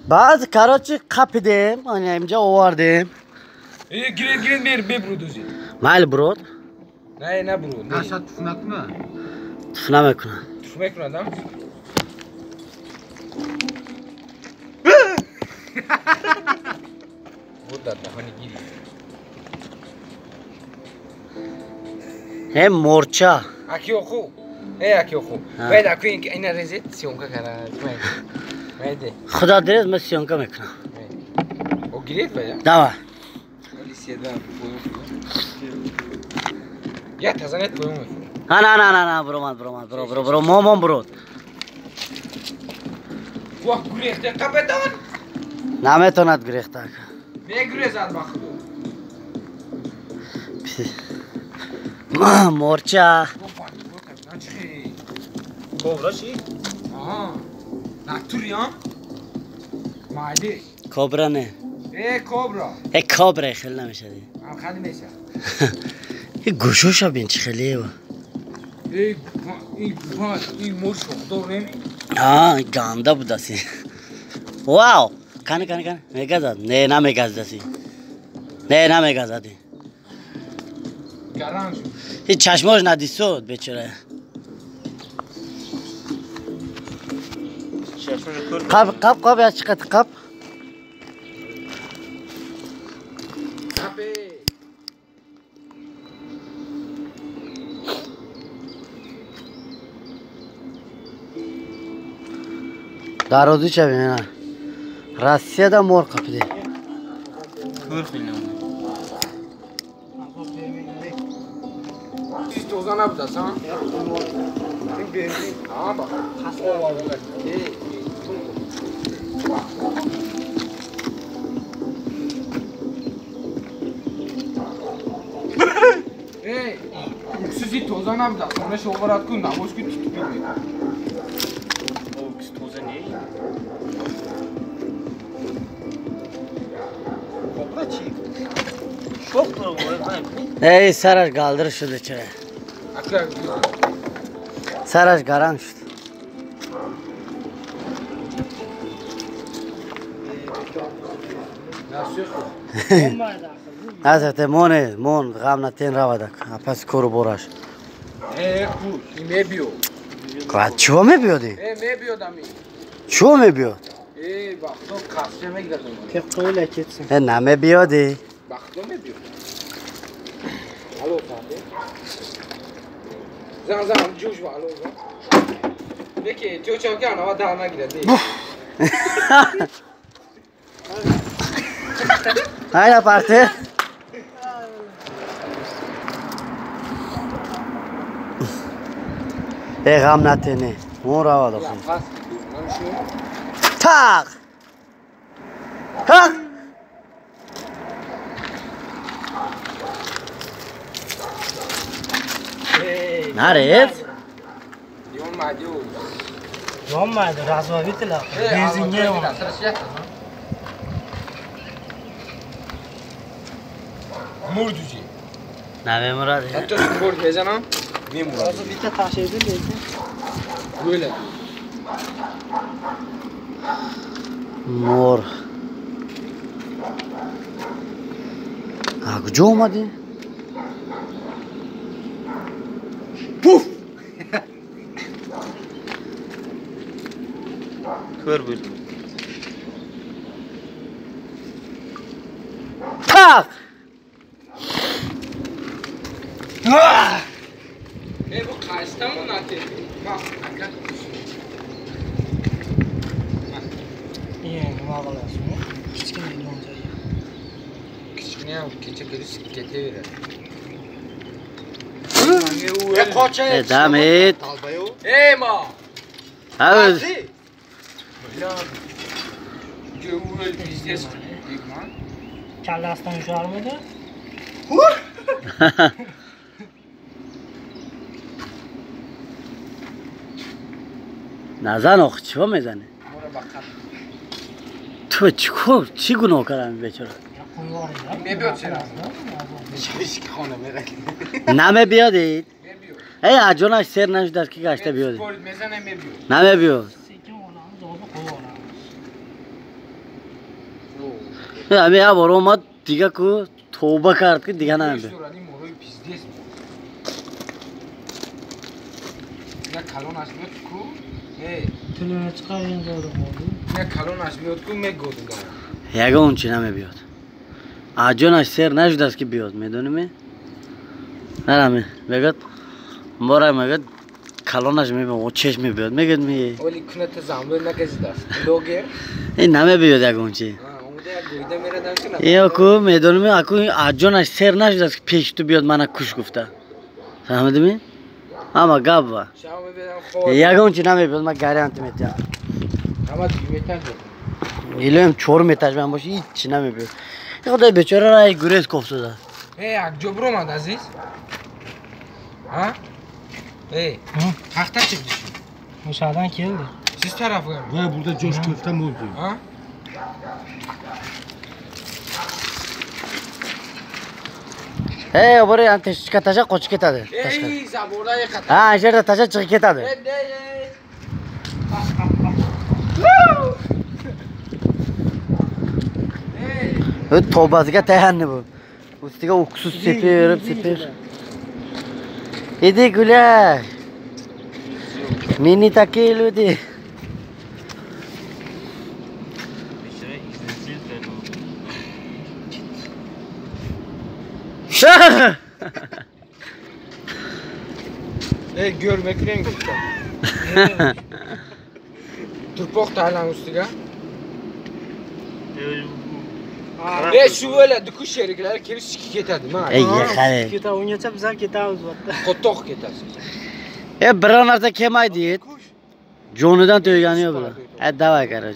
بعد کاراچی قپیدیم اینجا آوردیم گرید ببرودوزی مایل برود نه برود نه شاید توف نکنه توف نمیکنه توف میکنه آدم بود داد دهانی گیری هم مرچا اکی اوخو اکی اوخو باید اکی این رزید سیونکا کرد میده خدا درست من سیونکا میکنم او گرید باید دوا ولی سیدم یا تازنت بویم میخورم نه برو مامان برود واه گریخته قبدان نمیتوند گریخته میگریزد بخدو مرچا کبرا چی؟ آها نکتوری ها؟ مایلی کبرا نه کبرا کبرا خیلی نمیشه دی هم خیلی میشه این گوشوشا بین چه خیلیه و این مرش دور نمی؟ گانده بود دستی واو کنه میگذد نه نمیگذدی نه نمیگذدی گرم شد این چشماش ندیسود بیچاره قب یا چقدر قب درازی چه بینه رسیه دا مور قپیده چیز توزا نبود اصلا این بنزین با خسته آورده اکسیزی توزا نبود اصلا اونه شوقرات کن نموش کن تیتو بید اکس توزا نی کبرا چی؟ شوق دارم ای سرش گالدر شده چرا سرش گرم شد نزده مون غم نتین رو دک پس کورو برش این میبیو چو میبیودی؟ میبیودمی چو میبیود؟ بختو کسچه میگردم که قوله کتسن نمیبیودی؟ بختو میبیود الو ساده زن جوش با الو زن یکی جو چاکی آنها در نگیرد hayır parti. Gam natene. Mor hava dokun. Tak. Tak. Nerede? Yom mıydı? Razva bittiler. Benzinliğe var. Murducu. Ne Murat? Hatta şu murd bezenam. Ne murad? Razva bitti taşıydı neydi? Böyle. Mor. Kıcı olmadı. Puf! Kör bir. Tak! Bu kaçta mı nakil? Bak, akak. İyi, ne yapalıyorsun? Küçük ne olacak? Küçük ne yap? Küçük bir sikete verir. Demet. Ma! Evet. Gövül bizdes Kelle aslan uçar mıydı? نزن آخ چی میزنه؟ تو چی گناه کردن بیچاره؟ میبیاد چرا؟ چیش که خانه میره نمه بیادید؟ ای اجانش سر نشد که گشته بیادید میزنه میبیاد نمه بیاد Abi ya boromad diga ku tavba kard ki diga nami. Restoranning moroy pizdes. Ya kalon ashmiyotku. Hey, Tilini chiqargan joyda qoldi. ya kalon ashmiyotku me godunga. Yaga unchi nami biyod. Ajon ash ser najdas ki biyod medonimi? Narami begat. Moray megat kalon ash me o chesh me biyod megad mi. Oli kunata zambe na kazidas. Loger. E nami biyod yaga unchi. Ha, umude ya goyda mera damkina. Ya ku medonimi aku ajon ash ser najdas ki pesh tu biyod mana kush gufta. Fahmedimi? Ama gabba. Shama bedam khod. Yaga unchi nami biyod ma garantim et ya. Ama dümetan jo. İlem çorum etaj ben boş hiç nami biyod. Ya da beçara ray gures koftu da. Hey, ak jobromad aziz. Ha? Hey, haqda chiqdi shu. O'shadan keldi. Siz tarafga. Va burada Josh köftem oldu. Ha? Hey buraya anteshka taşa qochib ketadi. Tashqari. Ey, zaborda yiqat. Ha, shu yerda tasha chiqib ketadi. Hey. Tavbasiga tayanni bu. Ustiga uksus sepib. Idi gulay. Meni takiludi. Ey, görmeklen gitti. Turpoq taylan ustiga. Ey, shu böyle dukush sheriklar kelib chiqib ketadi, ma. Ey, qara. Keta ungacha bizlar ketamiz bu yerda. Qotoq ketasiz. Bir narsa kelmaydi. Jonidan to'ygani yo'q bular. Davay qarang.